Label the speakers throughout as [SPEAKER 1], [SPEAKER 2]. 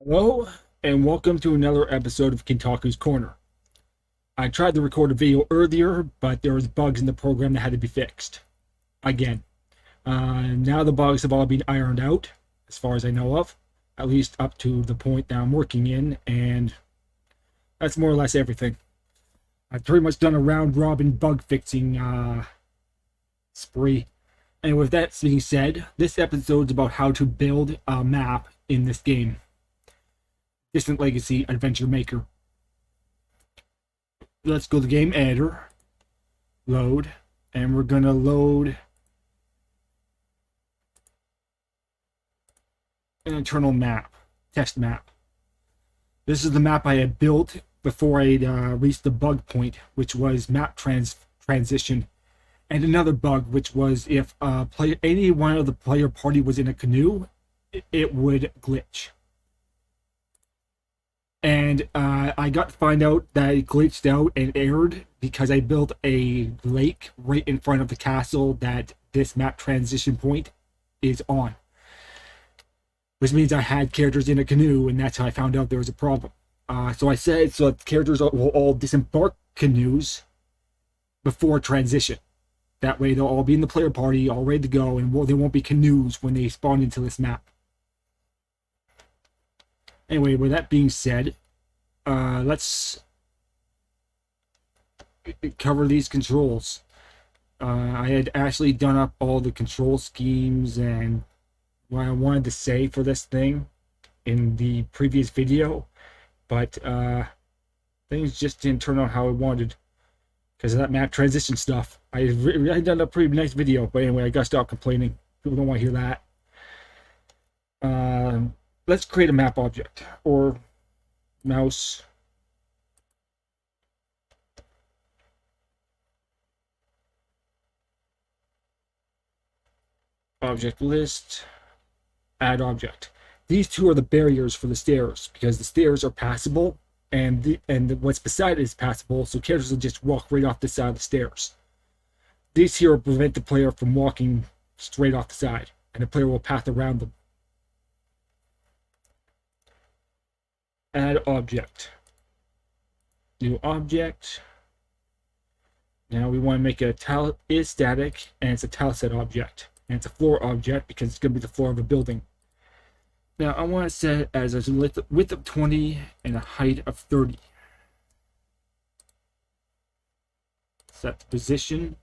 [SPEAKER 1] Hello, and welcome to another episode of Kintaku's Corner. I tried to record a video earlier, but there was bugs in the program that had to be fixed. Again. Now the bugs have all been ironed out, as far as I know of. At least up to the point that I'm working in, and that's more or less everything. I've pretty much done a round-robin bug-fixing spree. And with that being said, this episode's about how to build a map in this game. Distant Legacy Adventure Maker. Let's go to game editor, load, and we're gonna load an internal map, test map. This is the map I had built before I reached the bug point, which was map transition, and another bug, which was if any one of the player party was in a canoe, it would glitch. And I got to find out that it glitched out and errored because I built a lake right in front of the castle that this map transition point is on. Which means I had characters in a canoe, and that's how I found out there was a problem. So I said so that characters will all disembark canoes before transition. That way they'll all be in the player party, all ready to go, and there won't be canoes when they spawn into this map. Anyway, with that being said, let's cover these controls. I had actually done up all the control schemes and what I wanted to say for this thing in the previous video, but things just didn't turn out how I wanted because of that map transition stuff. I done a pretty nice video, but anyway, I gotta stop complaining. People don't want to hear that. Let's create a map object, or mouse object list, add object. These two are the barriers for the stairs because the stairs are passable, and what's beside it is passable, so characters will just walk right off the side of the stairs. These here will prevent the player from walking straight off the side, and the player will path around them. Add object. New object. Now we want to make it is static, and it's a tile set object. And it's a floor object because it's going to be the floor of a building. Now I want to set it as a width of 20 and a height of 30. Set the position.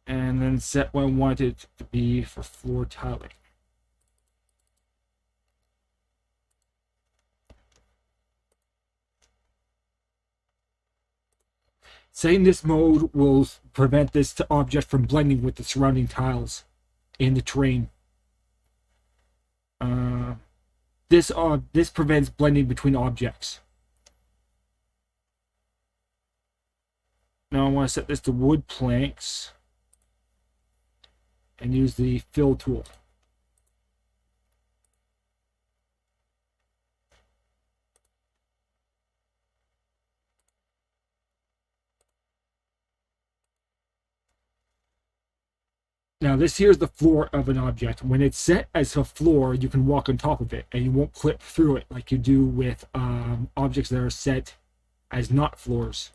[SPEAKER 1] And then set what I want it to be for floor tiling. Setting this mode will prevent this object from blending with the surrounding tiles in the terrain. This prevents blending between objects. Now I want to set this to wood planks and use the fill tool. Now this here is the floor of an object. When it's set as a floor, you can walk on top of it and you won't clip through it like you do with objects that are set as not floors.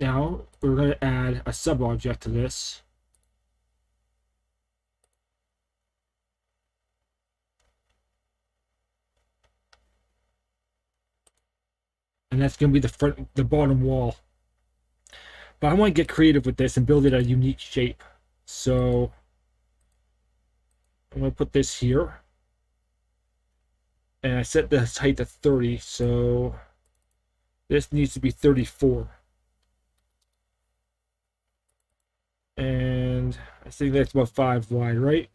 [SPEAKER 1] Now we're going to add a sub-object to this. And that's going to be the bottom wall. But I want to get creative with this and build it a unique shape. So I'm going to put this here. And I set the height to 30, so this needs to be 34. And I think that's about 5 wide, right?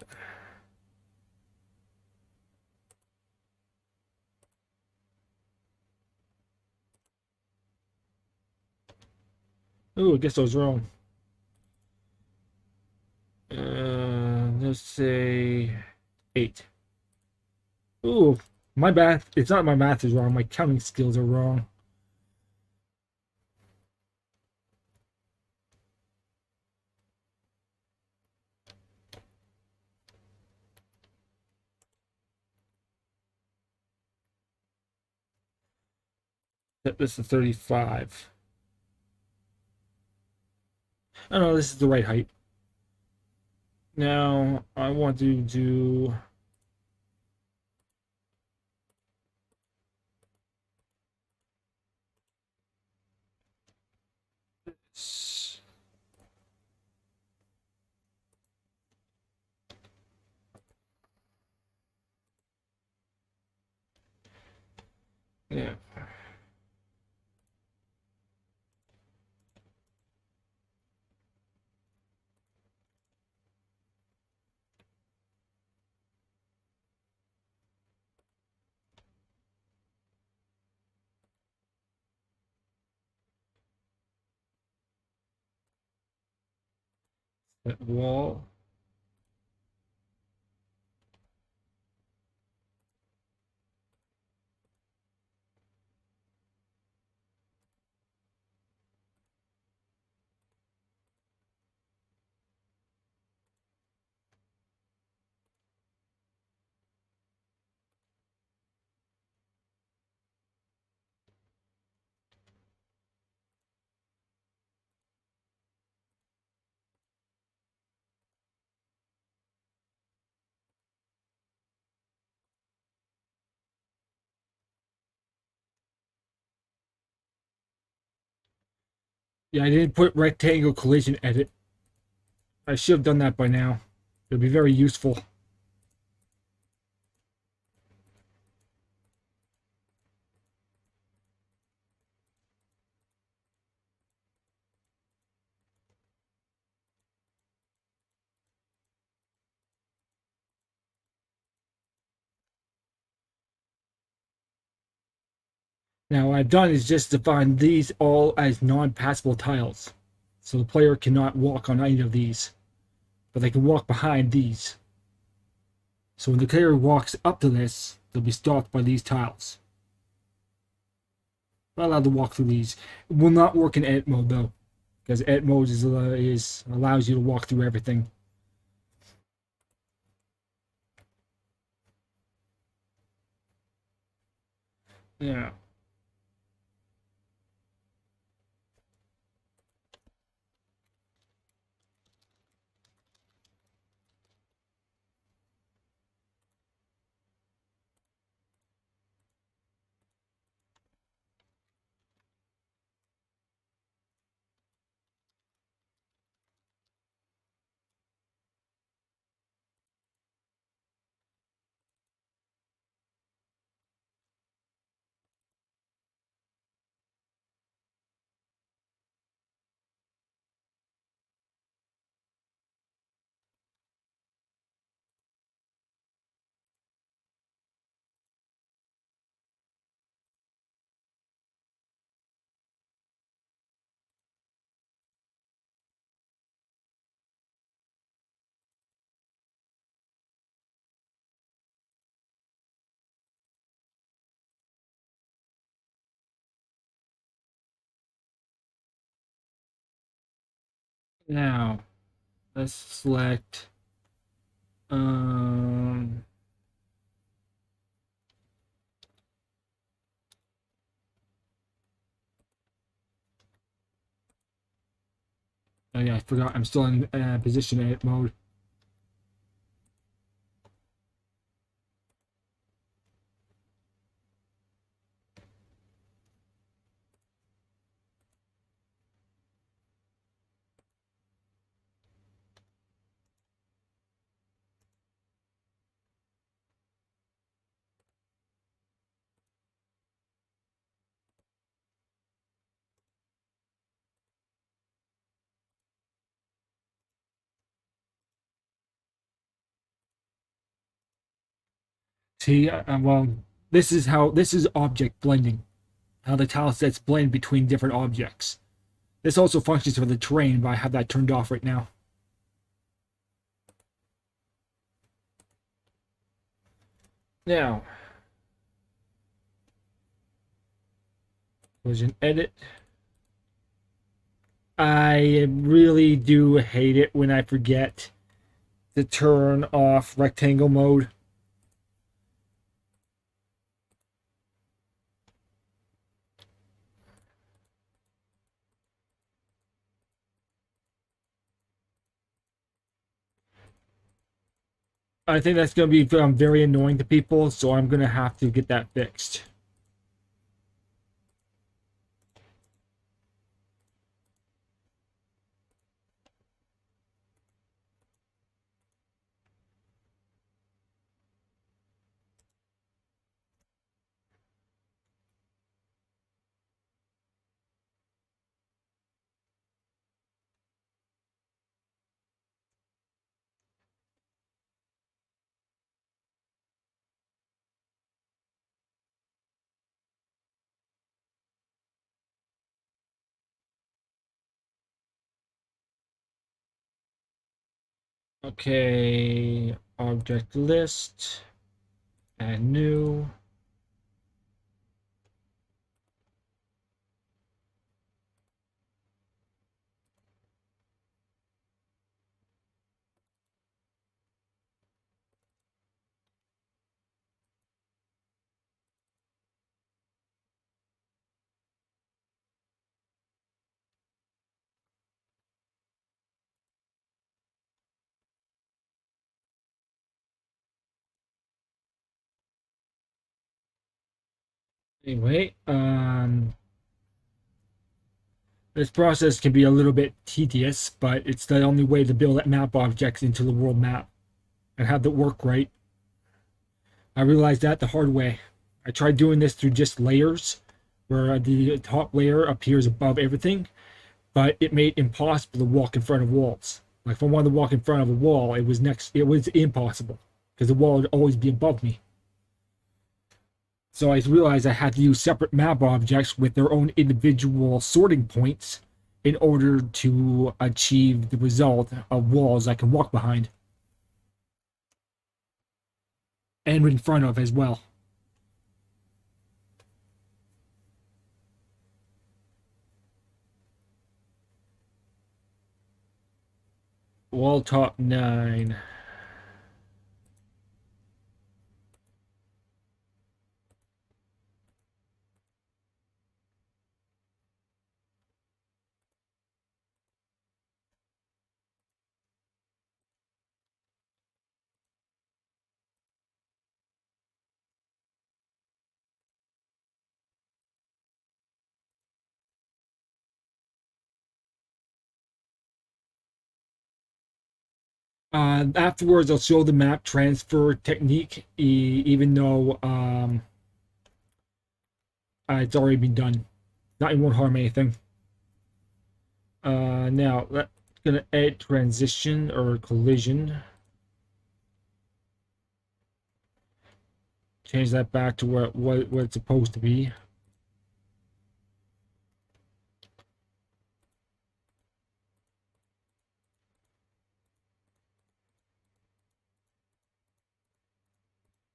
[SPEAKER 1] Oh, I guess I was wrong. Let's say 8. Ooh, my math. It's not my math is wrong. My counting skills are wrong. This is 35. Oh no, this is the right height. Now I want to do this. Yeah. That wall. Yeah, I didn't put rectangle collision edit. I should have done that by now. It'll be very useful. Now, what I've done is just define these all as non-passable tiles. So the player cannot walk on any of these, but they can walk behind these. So when the player walks up to this, they'll be stopped by these tiles. Not allowed to walk through these. It will not work in edit mode though, because edit mode is allows you to walk through everything. Yeah. Now let's select um oh yeah, I forgot I'm still in position edit mode. See, well, this is object blending. How the tile sets blend between different objects. This also functions for the terrain, but I have that turned off right now. Now, collision edit. I really do hate it when I forget to turn off rectangle mode. I think that's going to be very annoying to people, so I'm going to have to get that fixed. Okay, object list, add new. Anyway, this process can be a little bit tedious, but it's the only way to build map objects into the world map and have it work right. I realized that the hard way. I tried doing this through just layers, where the top layer appears above everything, but it made it impossible to walk in front of walls. Like if I wanted to walk in front of a wall, it was impossible because the wall would always be above me. So I realized I had to use separate map objects with their own individual sorting points in order to achieve the result of walls I can walk behind and in front of as well. Wall top 9. Afterwards, I'll show the map transfer technique, even though it's already been done. It won't harm anything. Now, let's gonna add transition or collision. Change that back to what it's supposed to be.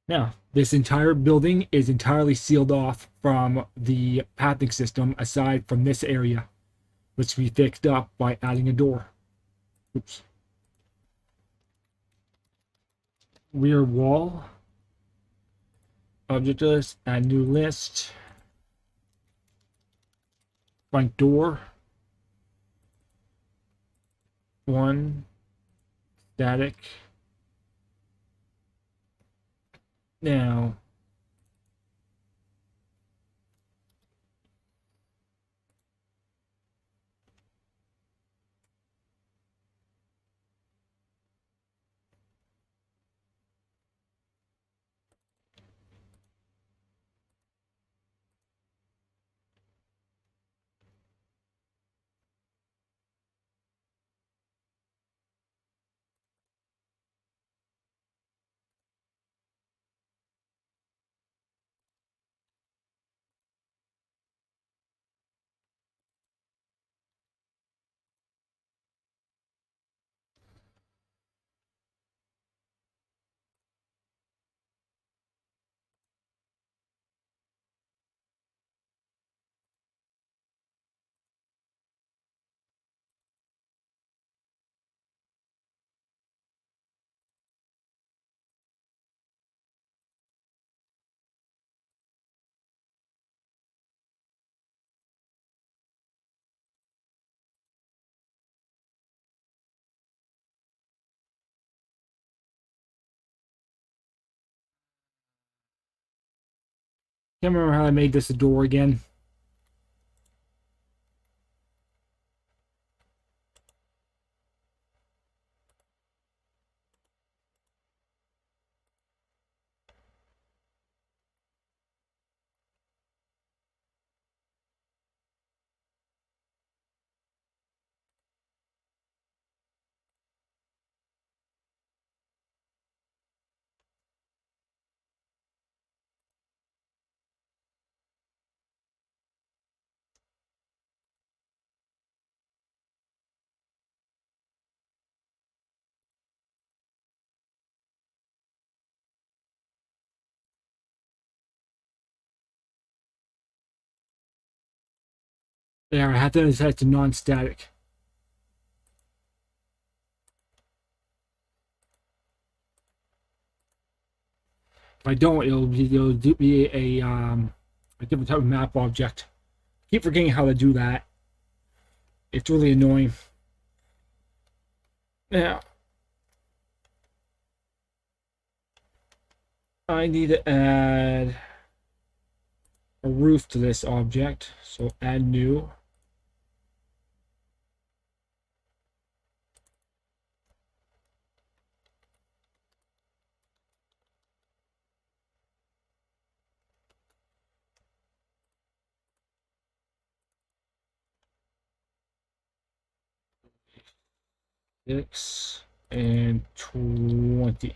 [SPEAKER 1] Now, this entire building is entirely sealed off from the pathing system aside from this area, which we fixed up by adding a door. Oops. Rear wall. Object list. Add new list. Front door. 1. Static. Now, Can't remember how I made this a door again. There, I have to set it to non-static. If I don't, it'll be a different type of map object. Keep forgetting how to do that. It's really annoying. Now, I need to add a roof to this object. So add new. Six and 20.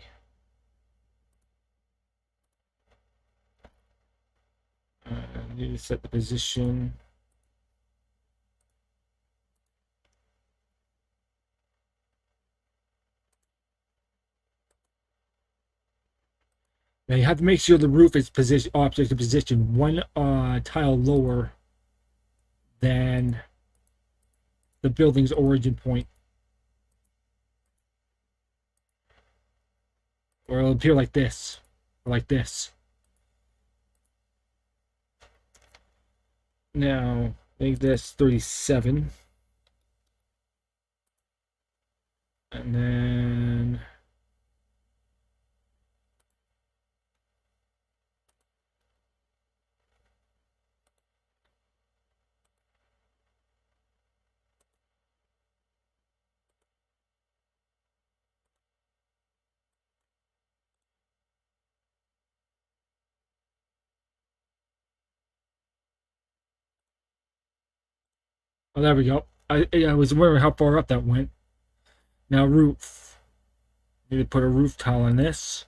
[SPEAKER 1] I need to set the position. Now you have to make sure the roof is object position one tile lower than the building's origin point. Or it'll appear like this. Or like this. Now, make this 37. And then oh, there we go. I was wondering how far up that went. Now roof. Need to put a roof tile on this.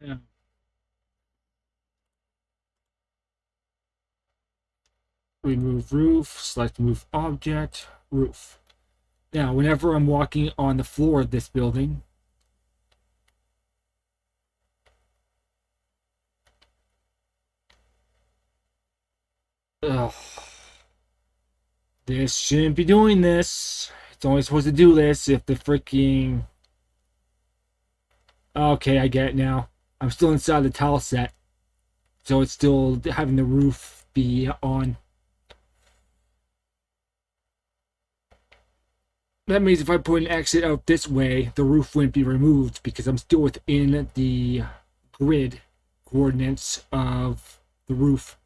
[SPEAKER 1] Yeah. Remove roof, select move object, roof. Now, whenever I'm walking on the floor of this building, ugh, this shouldn't be doing this. It's only supposed to do this if the freaking... Okay, I get it now. I'm still inside the tile set. So it's still having the roof be on. That means if I put an exit out this way, the roof wouldn't be removed because I'm still within the grid coordinates of the roof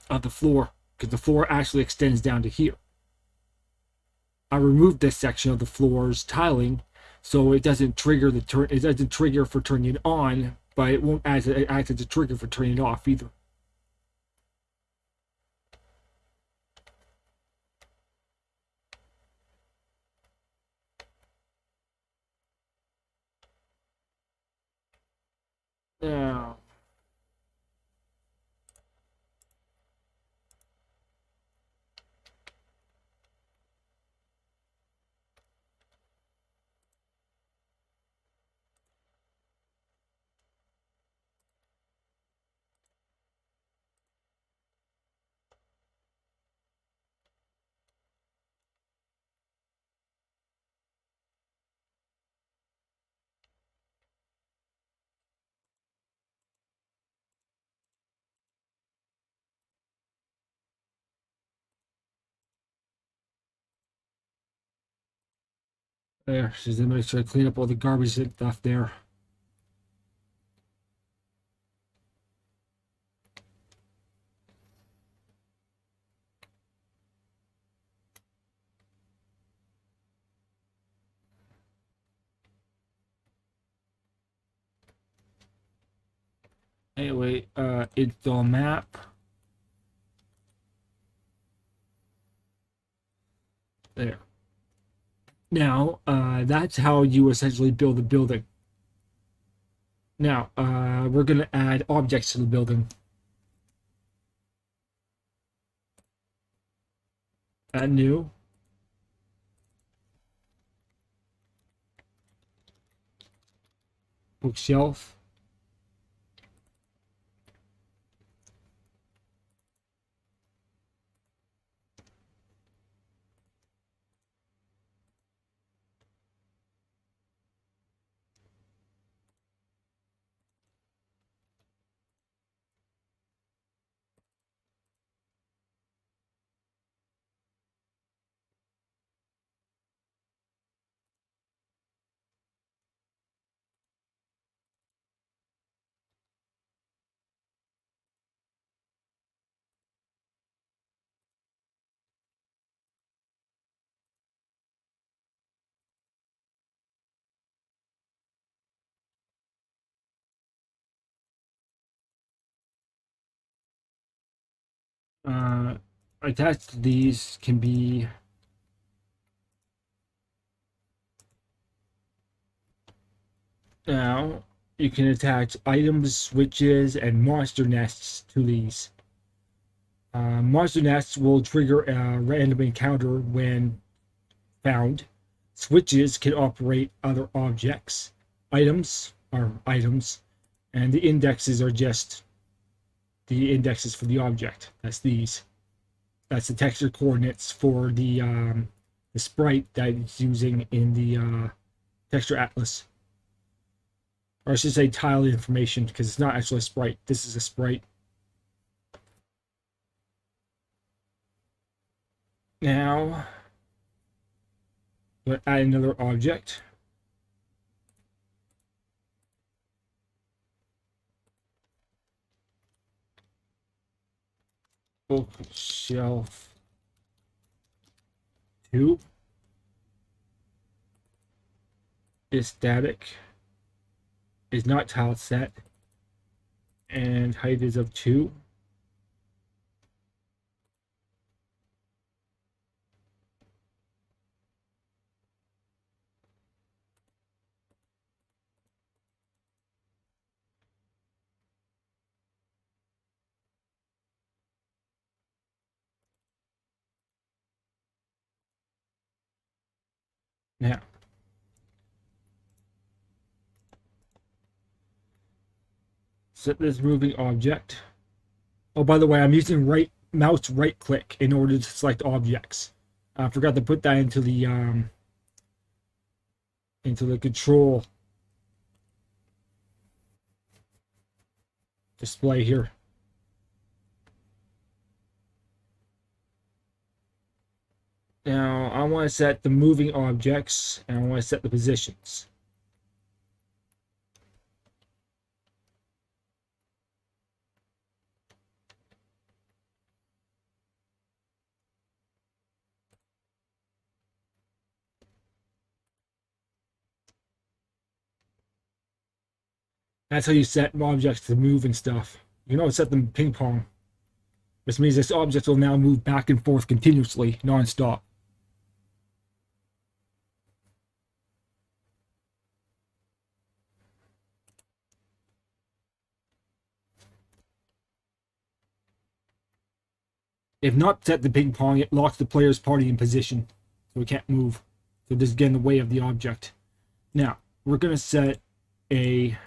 [SPEAKER 1] of the floor, because the floor actually extends down to here. I removed this section of the floor's tiling so it doesn't trigger the turn. It doesn't trigger for turning it on, but it won't act as a trigger for turning it off either. Now, there, she's gonna make sure I clean up all the garbage and stuff there. Anyway, install map. There. Now, that's how you essentially build a building. Now, we're going to add objects to the building. Add new. Bookshelf. Uh, Attached to these can be now you can attach items, switches, and monster nests to these. Monster nests will trigger a random encounter when found. Switches can operate other objects. Items are items, and the indexes are just the indexes for the object. That's these. That's the texture coordinates for the sprite that it's using in the texture atlas. Or I should say tile information, because it's not actually a sprite. This is a sprite. Now, we'll add another object. Bookshelf 2 is static, is not tile set, and height is of 2. Now, set this moving object. Oh, by the way, I'm using mouse right click in order to select objects. I forgot to put that into the control display here. Now I want to set the moving objects and I want to set the positions. That's how you set objects to move and stuff. You can always set them ping pong. This means this object will now move back and forth continuously, non-stop. If not set the ping pong, it locks the player's party in position, so it can't move. So this get in the way of the object. Now, we're going to set a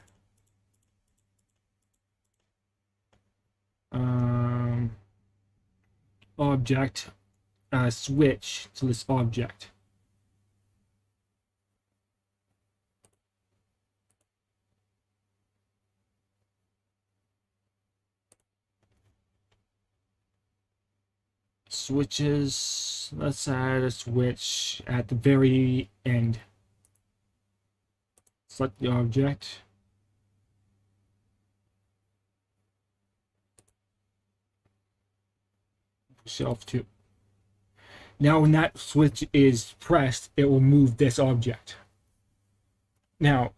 [SPEAKER 1] object switch to this object. Switches, let's add a switch at the very end. Select the object. Shelf 2. Now when that switch is pressed, it will move this object. Now,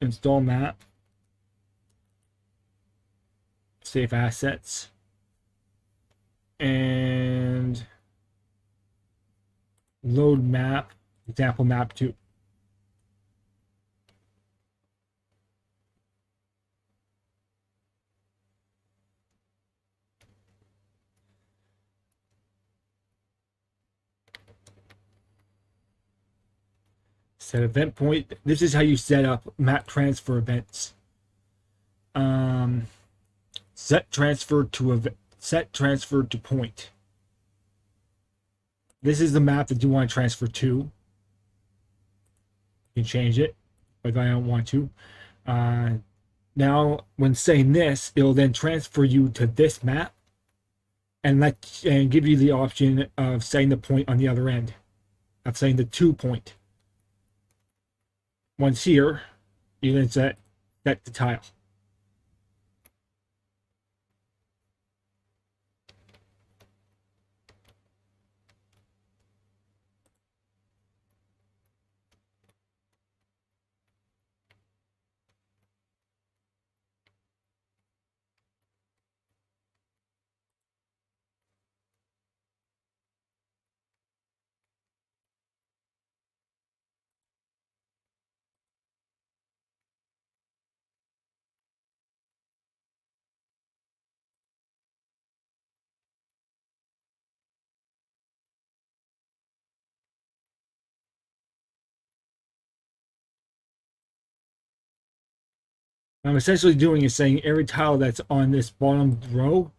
[SPEAKER 1] install map. Save assets. And load map, example map 2. Set event point. This is how you set up map transfer events. Set transfer to point. This is the map that you want to transfer to. You can change it if I don't want to. Now, when saying this, it'll then transfer you to this map and give you the option of setting the point on the other end, of setting the to point. Once here, you then set the tile. I'm essentially doing is saying every tile that's on this bottom row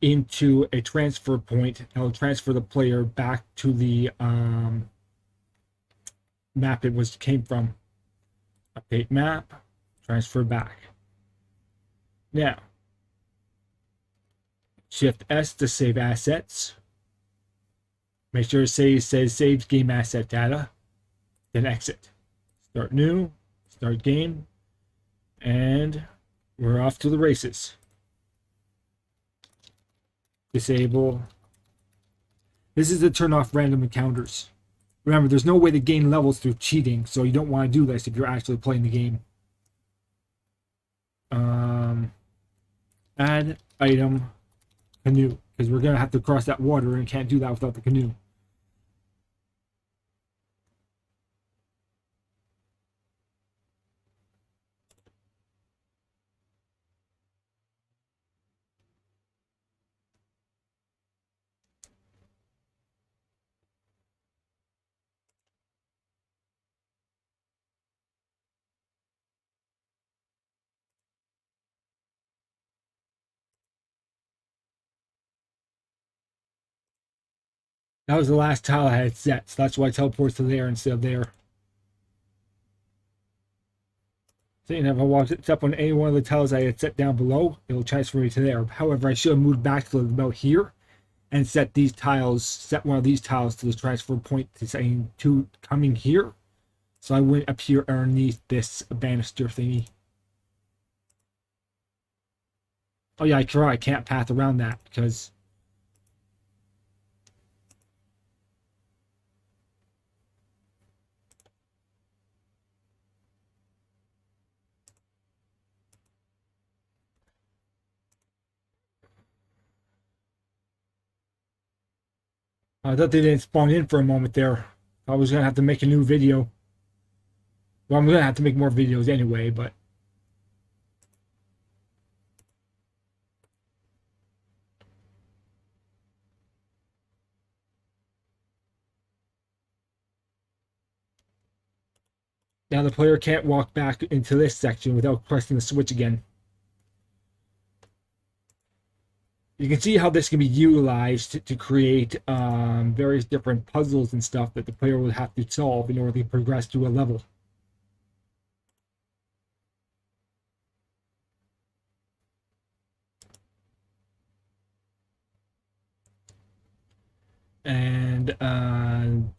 [SPEAKER 1] into a transfer point. I'll transfer the player back to the map it came from. Update map, transfer back. Now, Shift S to save assets. Make sure it says save game asset data. Then exit. Start new, start game. And we're off to the races. Disable. This is to turn off random encounters. Remember, there's no way to gain levels through cheating, so you don't want to do this if you're actually playing the game. Add item canoe, because we're going to have to cross that water and can't do that without the canoe. That was the last tile I had set, so that's why it teleports to there instead of there. So if I walk up on any one of the tiles I had set down below, it'll transfer me to there. However, I should have moved back to about here and set one of these tiles to the transfer point to saying to coming here. So I went up here underneath this banister thingy. Oh yeah, I can't path around that because I thought they didn't spawn in for a moment there. I was gonna have to make a new video. Well, I'm gonna have to make more videos anyway, but now the player can't walk back into this section without pressing the switch again. You can see how this can be utilized to create various different puzzles and stuff that the player will have to solve in order to progress through a level. And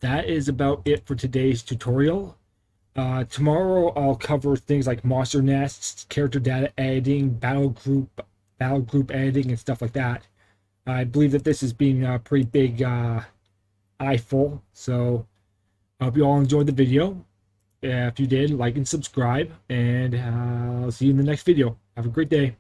[SPEAKER 1] that is about it for today's tutorial. Tomorrow I'll cover things like monster nests, character data editing, battle group editing, and stuff like that. I believe that this has been a pretty big eyeful, so I hope you all enjoyed the video. If you did, like and subscribe, and I'll see you in the next video. Have a great day.